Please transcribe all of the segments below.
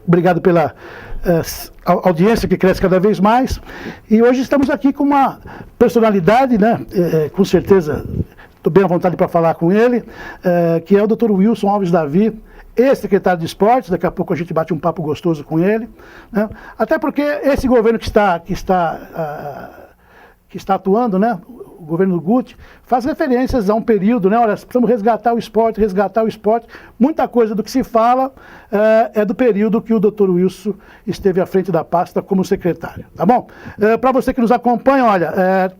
Obrigado pela audiência que cresce cada vez mais. E hoje estamos aqui com uma personalidade, né? Com certeza, estou bem à vontade para falar com ele, que é o Dr. Wilson Alves Davi, ex-secretário de Esportes. Daqui a pouco a gente bate um papo gostoso com ele, né? Até porque esse governo que está atuando, né? O governo do Guti, faz referências a um período, né? Olha, precisamos resgatar o esporte. Muita coisa do que se fala é do período que o Dr. Wilson esteve à frente da pasta como secretário, tá bom? Para você que nos acompanha, olha,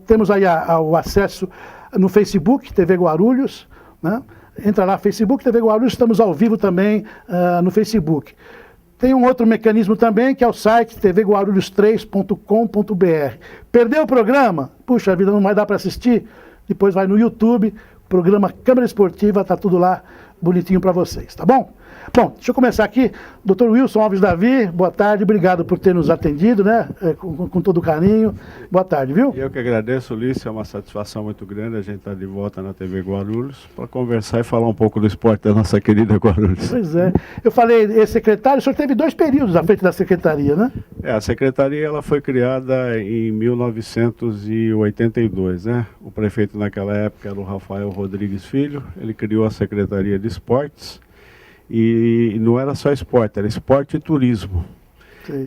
temos aí o acesso no Facebook, TV Guarulhos, né? Entra lá, Facebook, TV Guarulhos, estamos ao vivo também no Facebook. Tem um outro mecanismo também, que é o site tvguarulhos3.com.br. Perdeu o programa? Puxa vida, não vai dar para assistir? Depois vai no YouTube, programa Câmara Esportiva, está tudo lá bonitinho para vocês, tá bom? Bom, deixa eu começar aqui. Dr. Wilson Alves Davi, boa tarde, obrigado por ter nos atendido, né? Com todo carinho. Boa tarde, viu? Eu que agradeço, Ulisses, é uma satisfação muito grande a gente estar de volta na TV Guarulhos para conversar e falar um pouco do esporte da nossa querida Guarulhos. Pois é. Eu falei, ex-secretário, o senhor teve 2 períodos à frente da secretaria, né? A secretaria ela foi criada em 1982, né? O prefeito naquela época era o Rafael Rodrigues Filho, ele criou a Secretaria de Esportes. E não era só esporte, era esporte e turismo.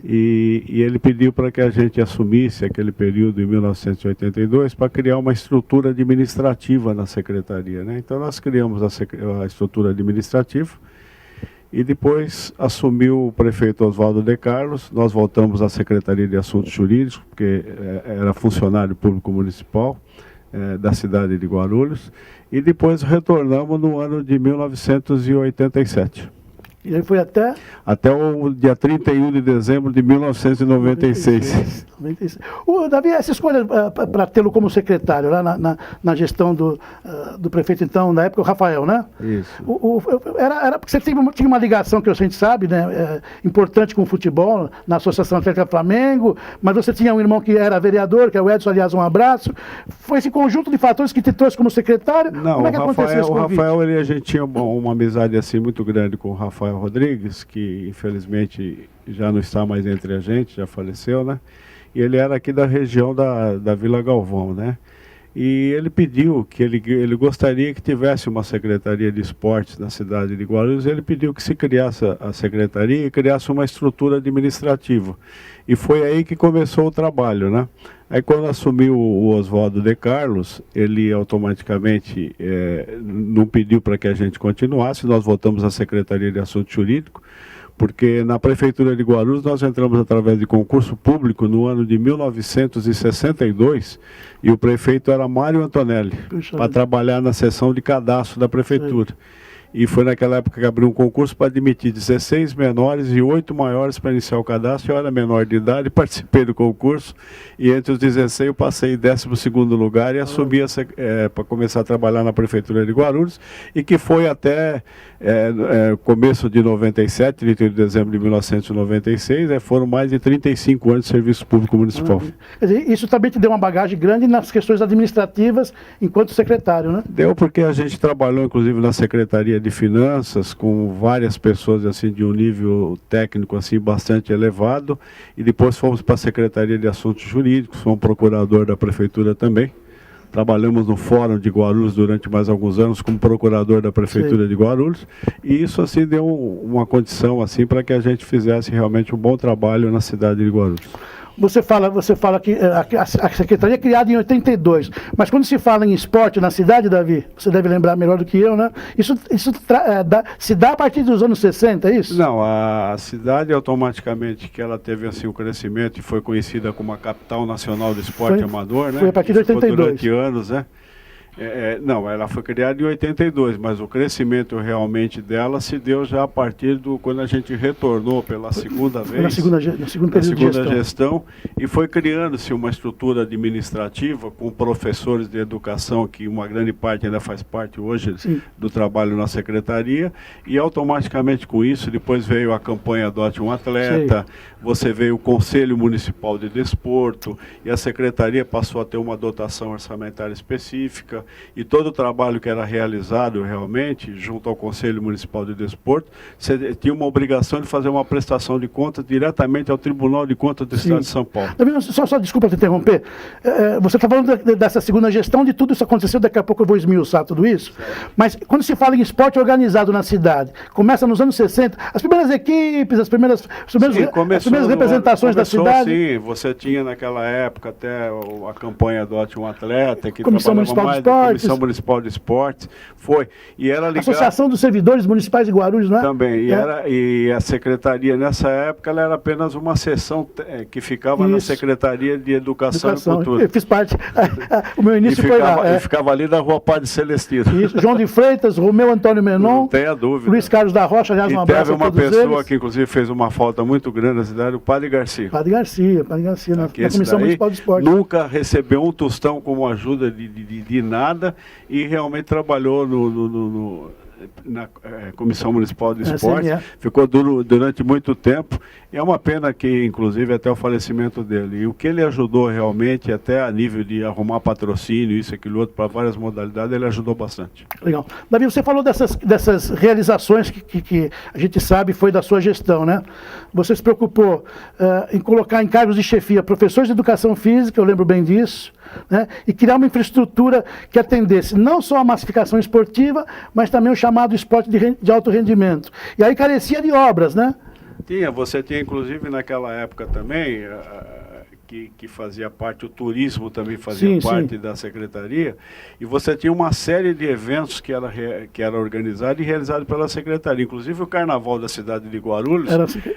E ele pediu para que a gente assumisse aquele período em 1982 para criar uma estrutura administrativa na secretaria, né? Então nós criamos a estrutura administrativa e depois assumiu o prefeito Oswaldo de Carlos. Nós voltamos à Secretaria de Assuntos Jurídicos, porque era funcionário público municipal da cidade de Guarulhos, e depois retornamos no ano de 1987. E aí foi até? Até o dia 31 de dezembro de 1996. Davi, essa escolha para tê-lo como secretário, lá na gestão do prefeito, então, na época, o Rafael, né? Isso. Era porque você tinha uma ligação, que a gente sabe, né? Importante com o futebol, na Associação Atlética Flamengo, mas você tinha um irmão que era vereador, que é o Edson, aliás, um abraço. Foi esse conjunto de fatores que te trouxe como secretário? Não, como é que aconteceu esse convite? O Rafael, a gente tinha uma amizade assim muito grande com o Rafael Rodrigues, que infelizmente já não está mais entre a gente, já faleceu, né? E ele era aqui da região da Vila Galvão, né? E ele pediu que ele gostaria que tivesse uma secretaria de esportes na cidade de Guarulhos. Ele pediu que se criasse a secretaria e criasse uma estrutura administrativa. E foi aí que começou o trabalho, né? Aí quando assumiu o Oswaldo de Carlos, ele automaticamente não pediu para que a gente continuasse. Nós voltamos à Secretaria de Assuntos Jurídicos, porque na Prefeitura de Guarulhos nós entramos através de concurso público no ano de 1962 e o prefeito era Mário Antonelli, para trabalhar na seção de cadastro da Prefeitura. E foi naquela época que abriu um concurso para admitir 16 menores e 8 maiores para iniciar o cadastro. Eu era menor de idade, participei do concurso e entre os 16 eu passei em 12º lugar e assumi para começar a trabalhar na Prefeitura de Guarulhos, e que foi até começo de 97, 31 de dezembro de 1996, foram mais de 35 anos de serviço público municipal. Quer dizer, isso também te deu uma bagagem grande nas questões administrativas enquanto secretário, né? Deu, porque a gente trabalhou inclusive na Secretaria de Finanças com várias pessoas assim de um nível técnico assim bastante elevado, e depois fomos para a Secretaria de Assuntos Jurídicos, fomos procurador da Prefeitura também. Trabalhamos no Fórum de Guarulhos durante mais alguns anos como procurador da Prefeitura de Guarulhos, e isso assim deu uma condição assim para que a gente fizesse realmente um bom trabalho na cidade de Guarulhos. Você fala que a secretaria é criada em 82, mas quando se fala em esporte na cidade, Davi, você deve lembrar melhor do que eu, né? Isso se dá a partir dos anos 60, é isso? Não, a cidade automaticamente que ela teve assim o crescimento e foi conhecida como a capital nacional do esporte amador, né? Foi a partir de 82. Durante anos, né? Não, ela foi criada em 82, mas o crescimento realmente dela se deu já a partir quando a gente retornou pela segunda vez, na segunda gestão, e foi criando-se uma estrutura administrativa com professores de educação, que uma grande parte ainda faz parte hoje do trabalho na secretaria, e automaticamente com isso, depois veio a campanha Adote um Atleta, você veio o Conselho Municipal de Desporto, e a secretaria passou a ter uma dotação orçamentária específica. e todo o trabalho que era realizado realmente, junto ao Conselho Municipal de Desporto, você tinha uma obrigação de fazer uma prestação de contas diretamente ao Tribunal de Contas do Estado de São Paulo. Só desculpa te interromper, você está falando dessa segunda gestão, de tudo isso aconteceu, daqui a pouco eu vou esmiuçar tudo isso, mas quando se fala em esporte organizado na cidade, começa nos anos 60, as primeiras equipes, as primeiras representações da cidade. Sim, você tinha naquela época até a campanha do Ótimo Atleta, que Comissão trabalhava mais da Comissão Municipal de Esportes, e era ligado... Associação dos Servidores Municipais de Guarulhos, não é? Também, e a secretaria nessa época ela era apenas uma seção que ficava na Secretaria de Educação e Cultura. Eu fiz parte, o meu início foi lá. E ficava ali na Rua Padre Celestino. Isso, João de Freitas, Romeu Antônio Menon, não tenha dúvida. Luiz Carlos da Rocha, aliás, um abraço a todos eles. Teve uma pessoa que inclusive fez uma falta muito grande na cidade, o Padre Garcia. Padre Garcia, na Comissão Municipal de Esporte. Nunca recebeu um tostão como ajuda de nada e realmente trabalhou na Comissão Municipal de Esporte, ficou durante muito tempo, e é uma pena que, inclusive, até o falecimento dele, e o que ele ajudou realmente, até a nível de arrumar patrocínio, isso, aquilo, outro, para várias modalidades, ele ajudou bastante. Legal. Davi, você falou dessas realizações que a gente sabe foi da sua gestão, né? Você se preocupou em colocar em cargos de chefia professores de educação física, eu lembro bem disso, né? E criar uma infraestrutura que atendesse não só a massificação esportiva, mas também o chamado esporte de alto rendimento. E aí carecia de obras, né? Você tinha inclusive naquela época também, que fazia parte, o turismo também fazia parte da secretaria, e você tinha uma série de eventos que era organizado e realizado pela secretaria, inclusive o Carnaval da cidade de Guarulhos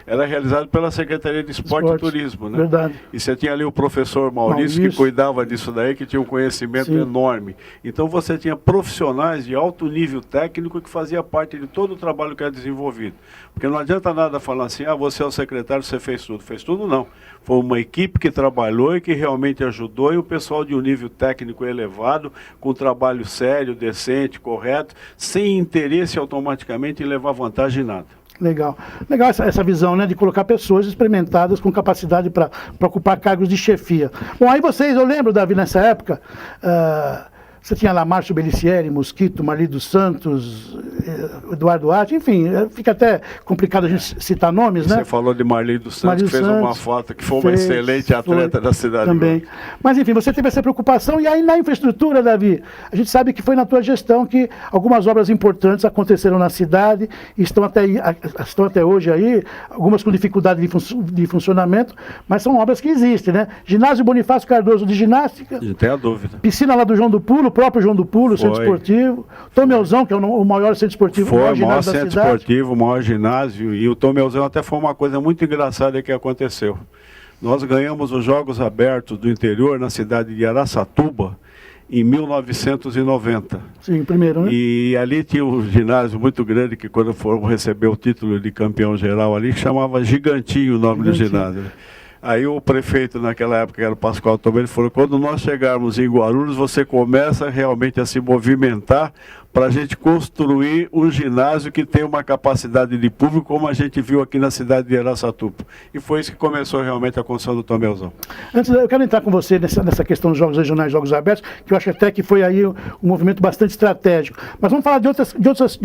era realizado pela Secretaria de Esporte e Turismo, né? Verdade. E você tinha ali o professor Maurício que cuidava disso daí, que tinha um conhecimento enorme. Então você tinha profissionais de alto nível técnico que fazia parte de todo o trabalho que era desenvolvido. Porque não adianta nada falar assim, você é o secretário, você fez tudo. Fez tudo não. Foi uma equipe que trabalhou e que realmente ajudou, e o pessoal de um nível técnico elevado, com trabalho sério, decente, correto, sem interesse automaticamente em levar vantagem em nada. Legal. Legal essa visão, né, de colocar pessoas experimentadas com capacidade para ocupar cargos de chefia. Bom, aí eu lembro, Davi, nessa época, você tinha lá Márcio Belicieri, Mosquito, Marli dos Santos, Eduardo Arte, enfim, fica até complicado a gente citar nomes, né? Você falou de Marli dos Santos, que fez uma foto, que foi uma excelente atleta da cidade. Também. Mas, enfim, você teve essa preocupação, e aí na infraestrutura, Davi, a gente sabe que foi na tua gestão que algumas obras importantes aconteceram na cidade, e estão até hoje aí, algumas com dificuldade de funcionamento, mas são obras que existem, né? Ginásio Bonifácio Cardoso de ginástica. Não tem a dúvida. Piscina lá do João do Pulo, o próprio João do Pulo, centro esportivo. Tomelzão, que é o maior centro esportivo, o maior centro esportivo, o maior ginásio. E o Tomelzão até foi uma coisa muito engraçada que aconteceu. Nós ganhamos os Jogos Abertos do Interior na cidade de Araçatuba em 1990. Sim, primeiro, né? E ali tinha um ginásio muito grande que, quando foram receber o título de campeão geral ali, chamava Gigantinho o nome do ginásio. Aí o prefeito naquela época, que era o Pascoal Tomé, ele falou: quando nós chegarmos em Guarulhos, você começa realmente a se movimentar para a gente construir um ginásio que tem uma capacidade de público, como a gente viu aqui na cidade de Araçatuba. E foi isso que começou realmente a construção do Tomelzão. Antes, eu quero entrar com você nessa questão dos Jogos Regionais, Jogos Abertos, que eu acho até que foi aí um movimento bastante estratégico. Mas vamos falar de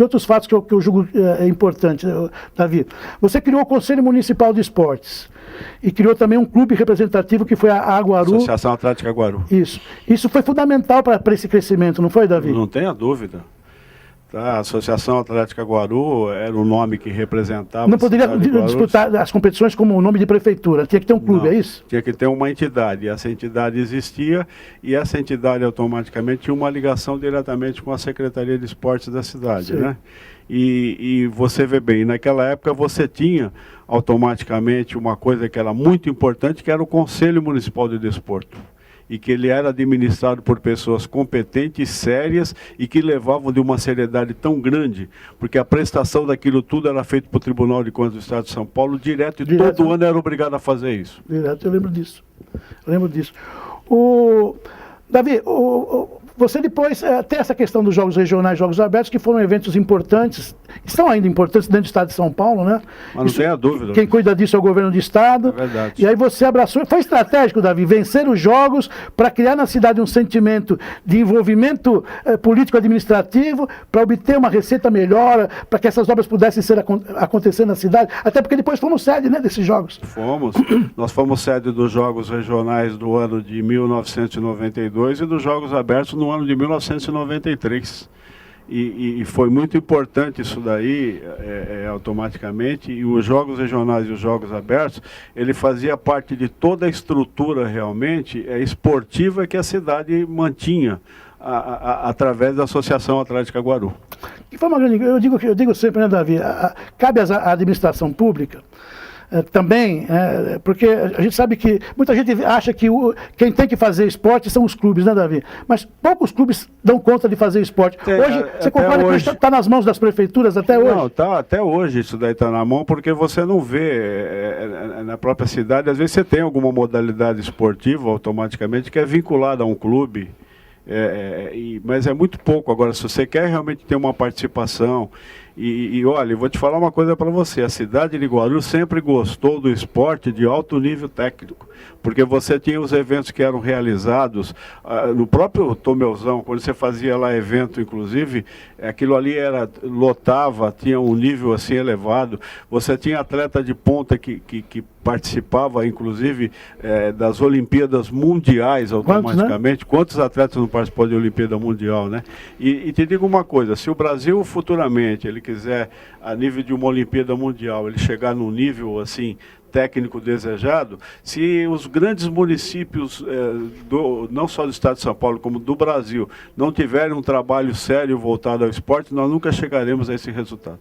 outros fatos que eu julgo importante, Davi. Você criou o Conselho Municipal de Esportes e criou também um clube representativo que foi a Aguaru. Associação Atlética Aguaru. Isso foi fundamental para esse crescimento, não foi, Davi? Não tenha dúvida. A Associação Atlética Guaru era o nome que representava. Não poderia disputar as competições como o nome de prefeitura, tinha que ter um clube, não, é isso? Tinha que ter uma entidade, essa entidade existia, e essa entidade automaticamente tinha uma ligação diretamente com a Secretaria de Esportes da cidade, né? E você vê bem, naquela época você tinha automaticamente uma coisa que era muito importante, que era o Conselho Municipal de Desporto. E que ele era administrado por pessoas competentes, sérias, e que levavam de uma seriedade tão grande, porque a prestação daquilo tudo era feita para o Tribunal de Contas do Estado de São Paulo, direto, e todo ano era obrigado a fazer isso. Direto, eu lembro disso. Davi, Você depois tem essa questão dos jogos regionais, jogos abertos, que foram eventos importantes, são ainda importantes dentro do estado de São Paulo, né? Mas não tenha dúvida. Quem cuida disso é o governo do estado. É verdade. E aí você abraçou, foi estratégico, Davi, vencer os jogos para criar na cidade um sentimento de envolvimento político-administrativo, para obter uma receita melhor, para que essas obras pudessem acontecer na cidade, até porque depois fomos sede, né, desses jogos. Nós fomos sede dos Jogos Regionais do ano de 1992 e dos Jogos Abertos no ano de 1993. E foi muito importante isso daí, automaticamente, e os Jogos Regionais e os Jogos Abertos, ele fazia parte de toda a estrutura realmente esportiva que a cidade mantinha através da Associação Atlética Guaru. Que foi uma grande, eu digo sempre, né, Davi, cabe à administração pública também, porque a gente sabe que muita gente acha que quem tem que fazer esporte são os clubes, né, Davi? Mas poucos clubes dão conta de fazer esporte. Hoje, você concorda que está nas mãos das prefeituras até hoje? Não, até hoje isso daí está na mão, porque você não vê na própria cidade, às vezes você tem alguma modalidade esportiva automaticamente que é vinculada a um clube. Mas é muito pouco. Agora, se você quer realmente ter uma participação, olha, eu vou te falar uma coisa para você, a cidade de Guarulhos sempre gostou do esporte de alto nível técnico, porque você tinha os eventos que eram realizados no próprio Tomeuzão, quando você fazia lá evento, inclusive, aquilo ali lotava, tinha um nível assim elevado, você tinha atleta de ponta que participava, inclusive, das Olimpíadas Mundiais automaticamente. Quantos atletas não participou de Olimpíada Mundial, né? E te digo uma coisa, se o Brasil futuramente ele quiser, a nível de uma Olimpíada Mundial, ele chegar num nível assim técnico desejado, se os grandes municípios, não só do estado de São Paulo, como do Brasil, não tiverem um trabalho sério voltado ao esporte, nós nunca chegaremos a esse resultado.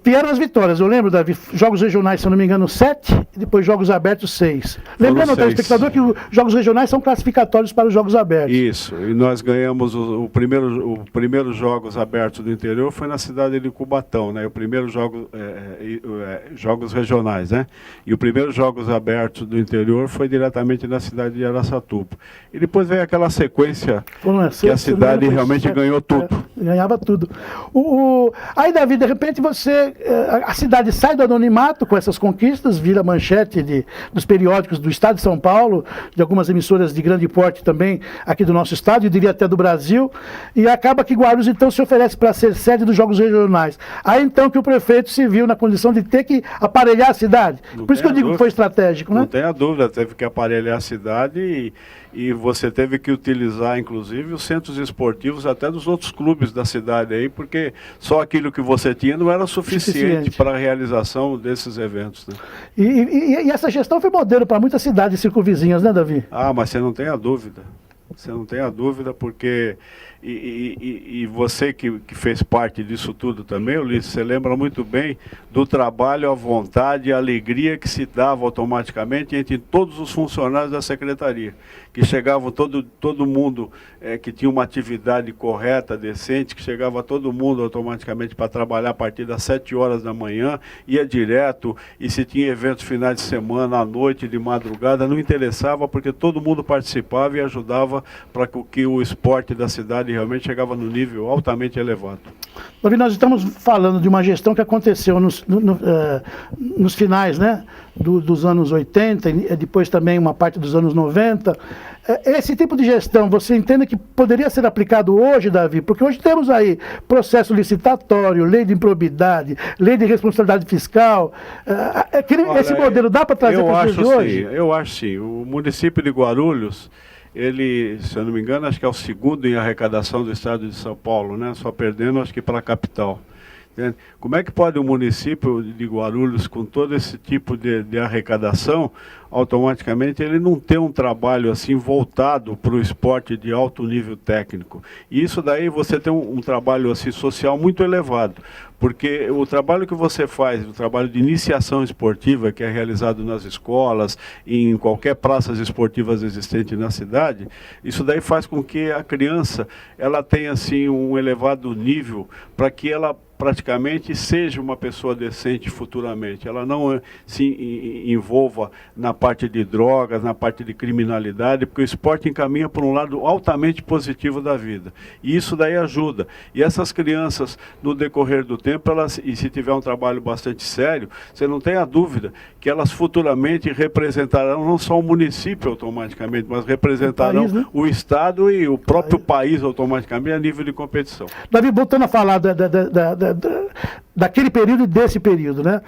Vieram as vitórias, eu lembro, Davi, jogos regionais, se eu não me engano, 7, e depois jogos abertos, 6. Lembrando ao telespectador que os jogos regionais são classificatórios para os jogos abertos. Isso, e nós ganhamos o primeiro jogos abertos do interior foi na cidade de Cubatão, né? O primeiro jogos regionais, né? E o primeiro jogos abertos do interior foi diretamente na cidade de Araçatuba. E depois veio aquela sequência que a cidade realmente ganhou tudo. Ganhava tudo. Aí, Davi, de repente a cidade sai do anonimato com essas conquistas, vira manchete dos periódicos do estado de São Paulo, de algumas emissoras de grande porte também aqui do nosso estado, eu diria até do Brasil, e acaba que Guarulhos então se oferece para ser sede dos Jogos Regionais. Aí então que o prefeito se viu na condição de ter que aparelhar a cidade. Por isso que eu digo que foi estratégico, né? Não tenha dúvida, teve que aparelhar a cidade e você teve que utilizar, inclusive, os centros esportivos até dos outros clubes da cidade aí, porque só aquilo que você tinha não era suficiente para a realização desses eventos, né? E essa gestão foi modelo para muitas cidades circunvizinhas, né, Davi? Mas você não tem a dúvida. Você não tem a dúvida, porque você que fez parte disso tudo também, Ulisses, você lembra muito bem do trabalho, a vontade e a alegria que se dava automaticamente entre todos os funcionários da secretaria, que chegavam todo mundo que tinha uma atividade correta, decente, que chegava todo mundo automaticamente para trabalhar a partir das 7 horas da manhã, ia direto, e se tinha eventos finais de semana, à noite, de madrugada, não interessava, porque todo mundo participava e ajudava para que o esporte da cidade realmente chegava no nível altamente elevado. Davi, nós estamos falando de uma gestão que aconteceu nos finais, né, dos anos 80, e depois também uma parte dos anos 90. Esse tipo de gestão, você entende que poderia ser aplicado hoje, Davi? Porque hoje temos aí processo licitatório, lei de improbidade, lei de responsabilidade fiscal. Esse modelo dá para trazer para os dias de hoje? Eu acho sim. O município de Guarulhos, ele, se eu não me engano, acho que é o segundo em arrecadação do estado de São Paulo, né? Só perdendo, acho que para a capital. Entende? Como é que pode o município de Guarulhos, com todo esse tipo de arrecadação, automaticamente ele não ter um trabalho assim voltado para o esporte de alto nível técnico? E isso daí você tem um trabalho assim social muito elevado, porque o trabalho que você faz, o trabalho de iniciação esportiva que é realizado nas escolas, em qualquer praças esportivas existente na cidade, isso daí faz com que a criança ela tenha assim um elevado nível para que ela praticamente seja uma pessoa decente futuramente. Ela não se envolva na parte de drogas, na parte de criminalidade, porque o esporte encaminha por um lado altamente positivo da vida. E isso daí ajuda. E essas crianças, no decorrer do tempo, e se tiver um trabalho bastante sério, você não tem a dúvida que elas futuramente representarão não só o município automaticamente, mas representarão o país, né? O Estado e o próprio país automaticamente a nível de competição. Davi, voltando a falar daquele período e desse período, né?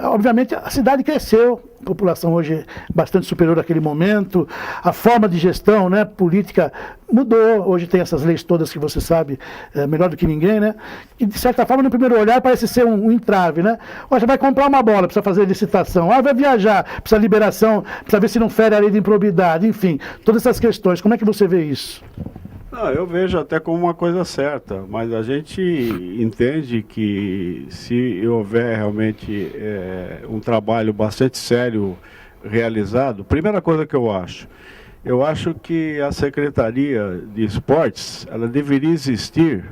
Obviamente a cidade cresceu, a população hoje é bastante superior àquele momento, a forma de gestão, né, política mudou, hoje tem essas leis todas que você sabe melhor do que ninguém, né? E de certa forma no primeiro olhar parece ser um entrave, né? Você vai comprar uma bola, precisa fazer licitação, vai viajar, precisa liberação, precisa ver se não fere a lei de improbidade, enfim, todas essas questões, como é que você vê isso? Não, eu vejo até como uma coisa certa, mas a gente entende que se houver realmente um trabalho bastante sério realizado, primeira coisa que eu acho que a Secretaria de Esportes, ela deveria existir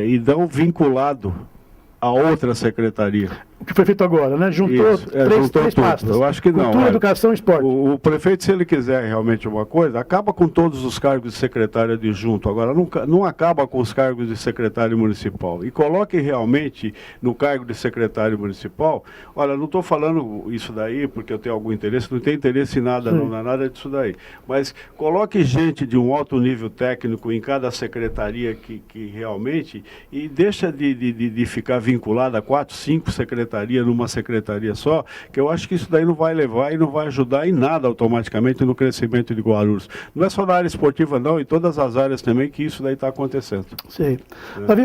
e não vinculado a outra secretaria. O que foi feito agora, né? Juntou três pastas. Eu acho que não. Cultura, educação e esporte. O prefeito, se ele quiser realmente uma coisa, acaba com todos os cargos de secretário adjunto. Agora, não acaba com os cargos de secretário municipal. E coloque realmente no cargo de secretário municipal, olha, não estou falando isso daí porque eu tenho algum interesse, não tenho interesse em nada, não é nada disso daí. Mas coloque gente de um alto nível técnico em cada secretaria que realmente, e deixa de ficar vinculada a 4, 5 secretarias numa secretaria só, que eu acho que isso daí não vai levar e não vai ajudar em nada automaticamente no crescimento de Guarulhos. Não é só na área esportiva não, em todas as áreas também que isso daí está acontecendo. Sim. Davi,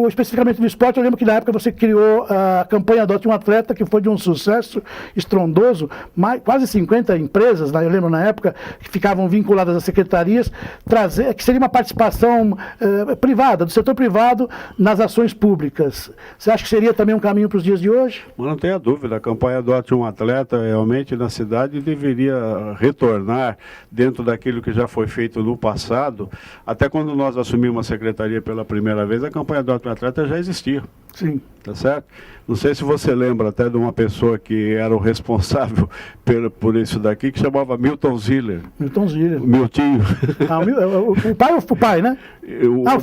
especificamente no esporte, eu lembro que na época você criou a campanha Adote um Atleta, que foi de um sucesso estrondoso, quase 50 empresas, eu lembro na época, que ficavam vinculadas às secretarias, que seria uma participação privada, do setor privado nas ações públicas. Você acha que seria também um caminho para os dias de hoje? Mas não tenha dúvida, a campanha Adote um Atleta realmente na cidade deveria retornar dentro daquilo que já foi feito no passado. Até quando nós assumimos a secretaria pela primeira vez, a campanha Adote um Atleta já existia. Sim. Tá certo? Não sei se você lembra até de uma pessoa que era o responsável por isso daqui, que chamava Milton Ziller. Milton Ziller. Miltinho. O pai, né? O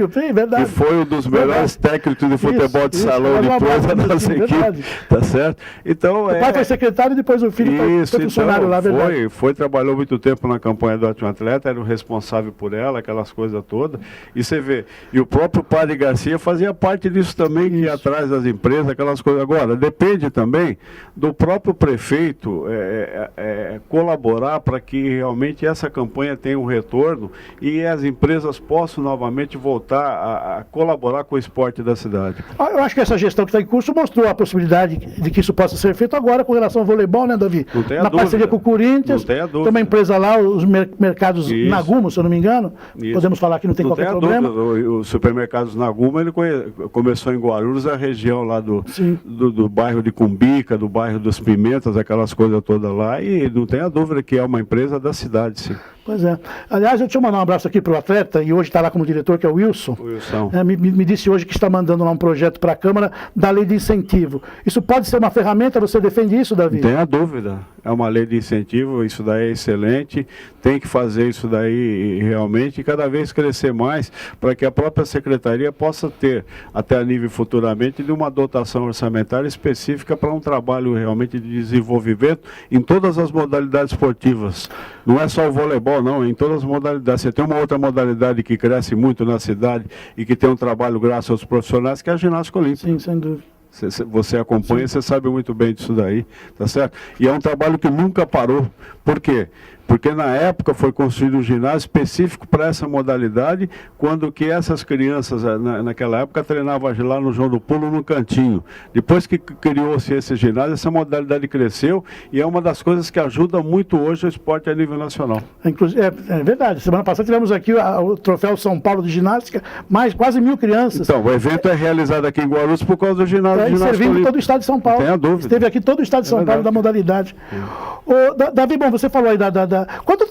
filho, verdade. Que foi um dos melhores técnicos de futebol de salão depois da nossa equipe. Tá certo? Então, o pai foi secretário e depois o filho foi funcionário lá, verdade. Trabalhou muito tempo na campanha do Adote um Atleta, era o responsável por ela, aquelas coisas todas. E você vê, e o próprio Padre Garcia fazia parte disso também, que ia atrás das empresas, aquelas coisas. Agora, depende também do próprio prefeito colaborar para que realmente essa campanha tenha um retorno e as empresas possam novamente voltar a colaborar com o esporte da cidade. Eu acho que essa gestão que está em curso mostrou a possibilidade de que isso possa ser feito agora com relação ao voleibol, né, Davi? Não tem a Na parceria com o Corinthians, tem uma empresa lá, os mercados Nagumo, se eu não me engano, podemos falar que não tem qualquer problema. Os supermercados Nagumo, ele começou em Guarulhos, a região lá do bairro de Cumbica, do bairro dos Pimentas, aquelas coisas todas lá, e não tenha dúvida que é uma empresa da cidade, sim. Pois é. Aliás, deixa eu mandar um abraço aqui para o atleta, e hoje está lá como diretor, que é o Wilson. Me disse hoje que está mandando lá um projeto para a Câmara da lei de incentivo. Isso pode ser uma ferramenta? Você defende isso, Davi? Não tenha dúvida. É uma lei de incentivo, isso daí é excelente, tem que fazer isso daí realmente e cada vez crescer mais para que a própria secretaria possa ter, até a nível futuramente, de uma dotação orçamentária específica para um trabalho realmente de desenvolvimento em todas as modalidades esportivas. Não é só o voleibol, não, em todas as modalidades. Você tem uma outra modalidade que cresce muito na cidade e que tem um trabalho graças aos profissionais, que é a ginástica olímpica. Sim, sem dúvida. Você acompanha, você sabe muito bem disso daí, tá certo? E é um trabalho que nunca parou. Por quê? Porque na época foi construído um ginásio específico para essa modalidade, quando que essas crianças, naquela época, treinavam lá no João do Pulo, no cantinho. Depois que criou-se esse ginásio, essa modalidade cresceu e é uma das coisas que ajuda muito hoje o esporte a nível nacional. Inclusive, é verdade, semana passada tivemos aqui o Troféu São Paulo de Ginástica, mais quase 1.000 crianças. Então, o evento é realizado aqui em Guarulhos por causa do ginásio. Servindo todo o estado de São Paulo. Não tem a dúvida. Esteve aqui todo o estado de São Paulo da modalidade. Davi, bom, você falou aí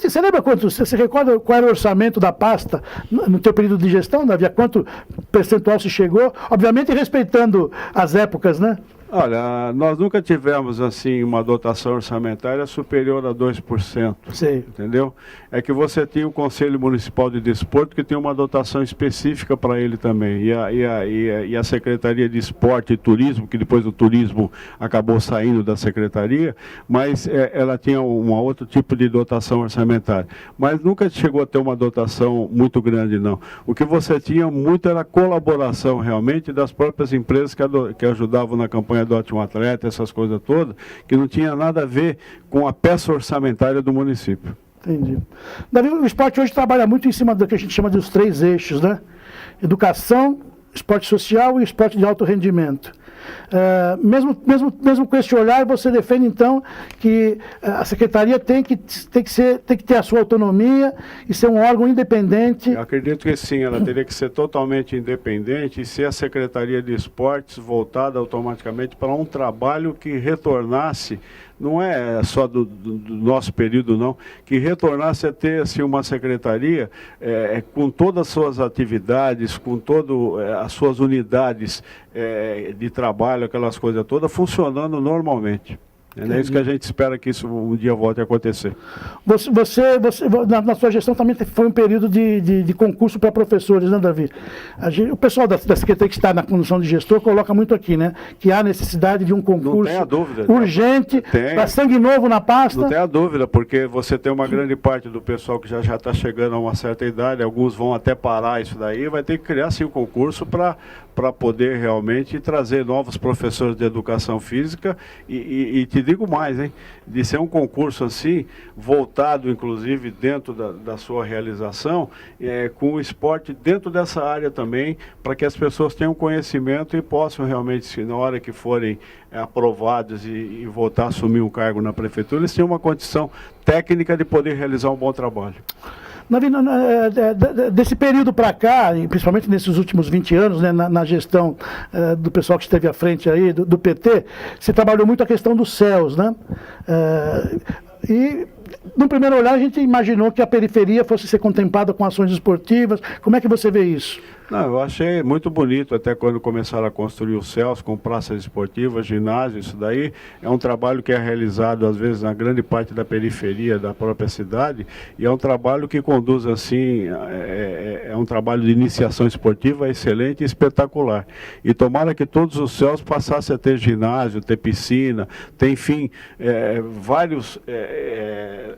você lembra quanto, você recorda qual era o orçamento da pasta no teu período de gestão, Davi? A quanto percentual se chegou? Obviamente respeitando as épocas, né? Olha, nós nunca tivemos assim uma dotação orçamentária superior a 2%. Sei. Entendeu? É que você tinha o Conselho Municipal de Desporto que tem uma dotação específica para ele também. E a Secretaria de Esporte e Turismo, que depois o turismo acabou saindo da Secretaria, mas ela tinha um outro tipo de dotação orçamentária. Mas nunca chegou a ter uma dotação muito grande, não. O que você tinha muito era a colaboração realmente das próprias empresas que ajudavam na campanha do Ótimo Atleta, essas coisas todas, que não tinha nada a ver com a peça orçamentária do município. Entendi. Davi, o esporte hoje trabalha muito em cima do que a gente chama de os 3 eixos, né? Educação, esporte social e esporte de alto rendimento. Mesmo com esse olhar, você defende então que a Secretaria tem que ter a sua autonomia e ser um órgão independente. Eu acredito que sim, ela teria que ser totalmente independente e ser a Secretaria de Esportes voltada automaticamente para um trabalho que retornasse, não é só do nosso período não, que retornasse a ter assim, uma secretaria com todas as suas atividades, com todas as suas unidades de trabalho, aquelas coisas todas, funcionando normalmente. É isso que a gente espera que isso um dia volte a acontecer. Na sua gestão também foi um período de concurso para professores, né, Davi? O pessoal da Secretaria que está na condição de gestor coloca muito aqui, né? Que há necessidade de um concurso urgente, para sangue novo na pasta. Não tem a dúvida, porque você tem uma grande parte do pessoal que já está chegando a uma certa idade, alguns vão até parar isso daí, vai ter que criar sim um concurso para poder realmente trazer novos professores de educação física e te digo mais, hein? De ser um concurso assim, voltado inclusive dentro da sua realização, com o esporte dentro dessa área também, para que as pessoas tenham conhecimento e possam realmente, na hora que forem aprovados e voltar a assumir um cargo na prefeitura, eles tenham uma condição técnica de poder realizar um bom trabalho. Desse período para cá, principalmente nesses últimos 20 anos, né, na gestão do pessoal que esteve à frente aí, do PT, você trabalhou muito a questão dos céus, né? E, no primeiro olhar, a gente imaginou que a periferia fosse ser contemplada com ações esportivas. Como é que você vê isso? Não, eu achei muito bonito, até quando começaram a construir os céus com praças esportivas, ginásio, isso daí é um trabalho que é realizado, às vezes, na grande parte da periferia da própria cidade, e é um trabalho que conduz, assim, é um trabalho de iniciação esportiva excelente e espetacular. E tomara que todos os céus passassem a ter ginásio, ter piscina, ter, enfim, várias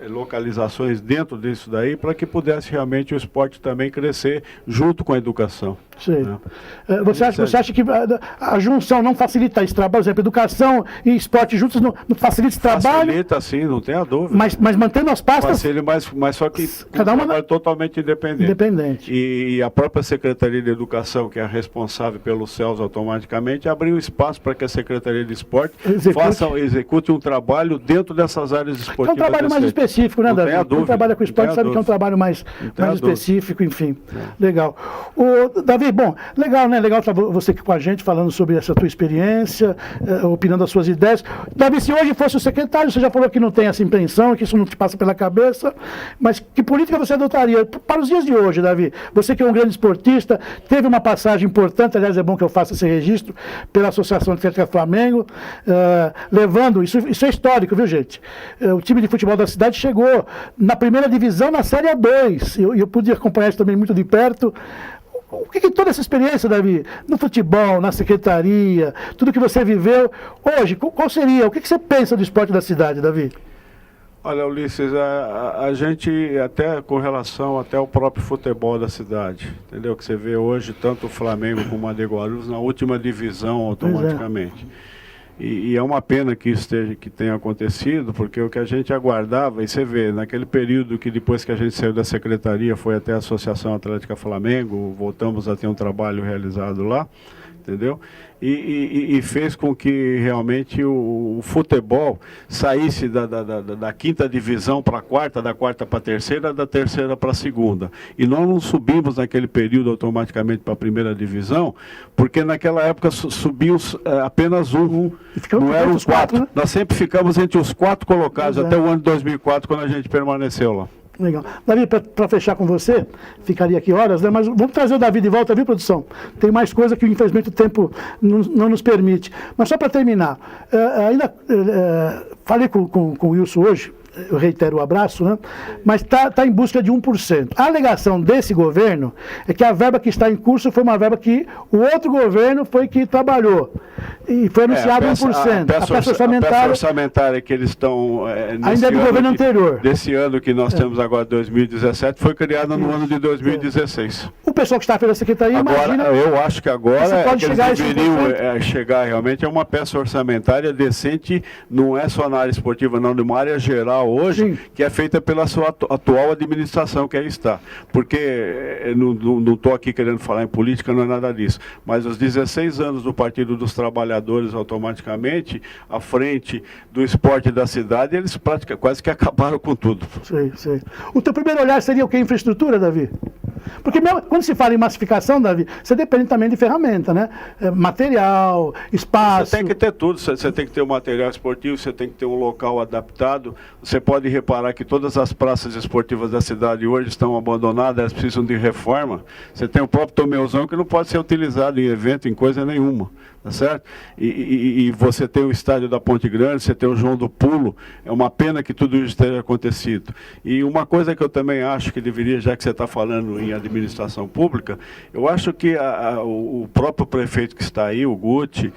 localizações dentro disso daí, para que pudesse realmente o esporte também crescer junto com a educação. Sim. Você acha que a junção não facilita esse trabalho? Por exemplo, educação e esporte juntos não facilita esse trabalho? Facilita, sim, não tem a dúvida. Mas mantendo as pastas... Facilita, mas só que cada uma é totalmente independente. E a própria Secretaria de Educação, que é a responsável pelos céus automaticamente, abriu espaço para que a Secretaria de Esporte execute um trabalho dentro dessas áreas esportivas. É um trabalho mais específico, né, Davi? Quem trabalha com esporte sabe que é um trabalho mais específico, enfim. Legal. Davi, bom, legal, né? Legal estar você aqui com a gente, falando sobre essa tua experiência, opinando as suas ideias. Davi, se hoje fosse o secretário, você já falou que não tem essa impressão, que isso não te passa pela cabeça, mas que política você adotaria para os dias de hoje, Davi? Você que é um grande esportista, teve uma passagem importante, aliás, é bom que eu faça esse registro, pela Associação Atlética Flamengo, levando, isso é histórico, viu, gente? O time de futebol da cidade chegou na primeira divisão, na Série A2, e eu pude acompanhar isso também muito de perto. O que toda essa experiência, Davi, no futebol, na secretaria, tudo que você viveu, hoje, qual seria? O que você pensa do esporte da cidade, Davi? Olha, Ulisses, a gente, até com relação até ao próprio futebol da cidade, entendeu? Que você vê hoje tanto o Flamengo como a de Guarulhos na última divisão automaticamente. E é uma pena que isso tenha acontecido, porque o que a gente aguardava, e você vê, naquele período que depois que a gente saiu da secretaria, foi até a Associação Atlética Flamengo, voltamos a ter um trabalho realizado lá, entendeu? E fez com que realmente o futebol saísse da quinta divisão para a quarta, da quarta para a terceira, da terceira para a segunda. E nós não subimos naquele período automaticamente para a primeira divisão, porque naquela época subiu apenas um, não eram os quatro. Né? Nós sempre ficamos entre os 4 colocados, até o ano de 2004, quando a gente permaneceu lá. Legal. Davi, para fechar com você, ficaria aqui horas, né? Mas vamos trazer o Davi de volta, viu, produção? Tem mais coisa que, infelizmente, o tempo não nos permite. Mas só para terminar, falei com o Wilson hoje, eu reitero o abraço, né? Mas está em busca de 1%. A alegação desse governo é que a verba que está em curso foi uma verba que o outro governo foi que trabalhou. E foi anunciado 1%. A peça orçamentária que eles estão... ainda é do governo anterior. Desse ano que nós temos agora, 2017, foi criada no ano de 2016. O pessoal que está pela secretaria, agora, imagina... Eu acho que agora pode eles deveriam chegar realmente a uma peça orçamentária decente, não é só na área esportiva, não, de uma área geral hoje, sim, que é feita pela sua atual administração que aí está. Porque não estou aqui querendo falar em política, não é nada disso. Mas os 16 anos do Partido dos Trabalhadores, automaticamente, à frente do esporte da cidade, eles quase que acabaram com tudo. Sei. O teu primeiro olhar seria o que? Infraestrutura, Davi? Porque quando se fala em massificação, Davi, você depende também de ferramenta, né? Material, espaço... Você tem que ter tudo, você tem que ter um material esportivo, você tem que ter um local adaptado. Você pode reparar que todas as praças esportivas da cidade hoje estão abandonadas, elas precisam de reforma. Você tem o próprio Tomeuzão que não pode ser utilizado em evento, em coisa nenhuma, tá certo? E você tem o estádio da Ponte Grande, você tem o João do Pulo, é uma pena que tudo isso tenha acontecido. E uma coisa que eu também acho que deveria, já que você está falando em administração pública, eu acho que o próprio prefeito que está aí, o Guti,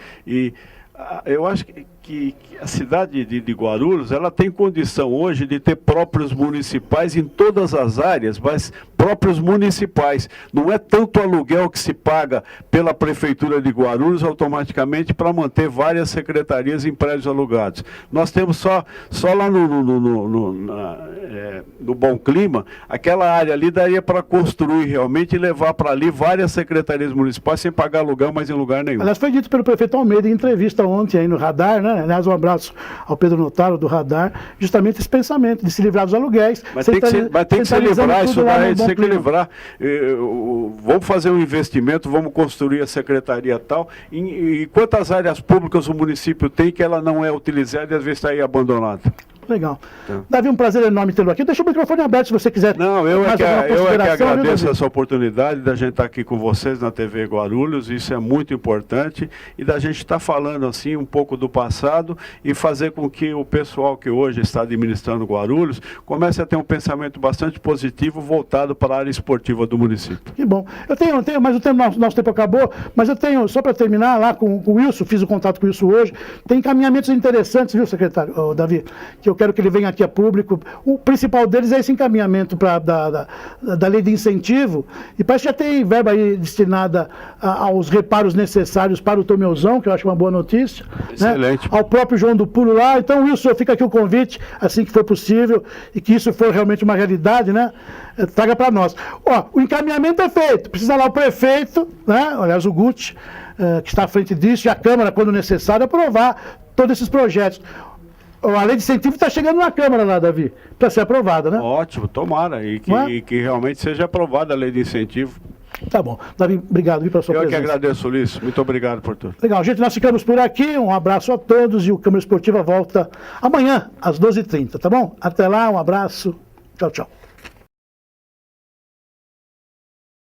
eu acho que a cidade de Guarulhos, ela tem condição hoje de ter próprios municipais em todas as áreas, mas próprios municipais. Não é tanto aluguel que se paga pela Prefeitura de Guarulhos automaticamente para manter várias secretarias em prédios alugados. Nós temos só lá no Bom Clima, aquela área ali daria para construir realmente e levar para ali várias secretarias municipais sem pagar aluguel, mas em lugar nenhum. Aliás, foi dito pelo prefeito Almeida em entrevista ontem aí no Radar, né? Aliás, um abraço ao Pedro Notaro do Radar, justamente esse pensamento de se livrar dos aluguéis. Mas tem que se livrar, isso daí tem que livrar. Vamos fazer um investimento, vamos construir a secretaria tal. E quantas áreas públicas o município tem que ela não é utilizada e às vezes está aí abandonada? Legal. Davi, um prazer enorme tê-lo aqui. Deixa o microfone aberto se você quiser. Não, eu é que agradeço essa oportunidade da gente estar aqui com vocês na TV Guarulhos, isso é muito importante, e da gente estar falando assim um pouco do passado e fazer com que o pessoal que hoje está administrando Guarulhos comece a ter um pensamento bastante positivo voltado para a área esportiva do município. Que bom. Eu tenho, mas nosso tempo acabou, mas eu tenho, só para terminar, lá com o Wilson, fiz o contato com o Wilson hoje, tem encaminhamentos interessantes, viu, secretário, Davi, que eu quero que ele venha aqui a público. O principal deles é esse encaminhamento da lei de incentivo, e parece que já tem verba aí destinada aos reparos necessários para o Tomeuzão, que eu acho uma boa notícia. Excelente. Né? Ao próprio João do Pulo lá. Então, Wilson, fica aqui o convite, assim que for possível, e que isso for realmente uma realidade, né? Traga para nós. Ó, o encaminhamento é feito, precisa lá o prefeito, né? Aliás, o Guti, que está à frente disso, e a Câmara, quando necessário, aprovar todos esses projetos. A lei de incentivo está chegando na Câmara lá, Davi, para ser aprovada, né? Ótimo, tomara, e que realmente seja aprovada a lei de incentivo. Tá bom. Davi, obrigado pela sua presença. Eu que agradeço, Ulisses. Muito obrigado por tudo. Legal, gente, nós ficamos por aqui. Um abraço a todos e o Câmara Esportiva volta amanhã, às 12h30, tá bom? Até lá, um abraço. Tchau, tchau.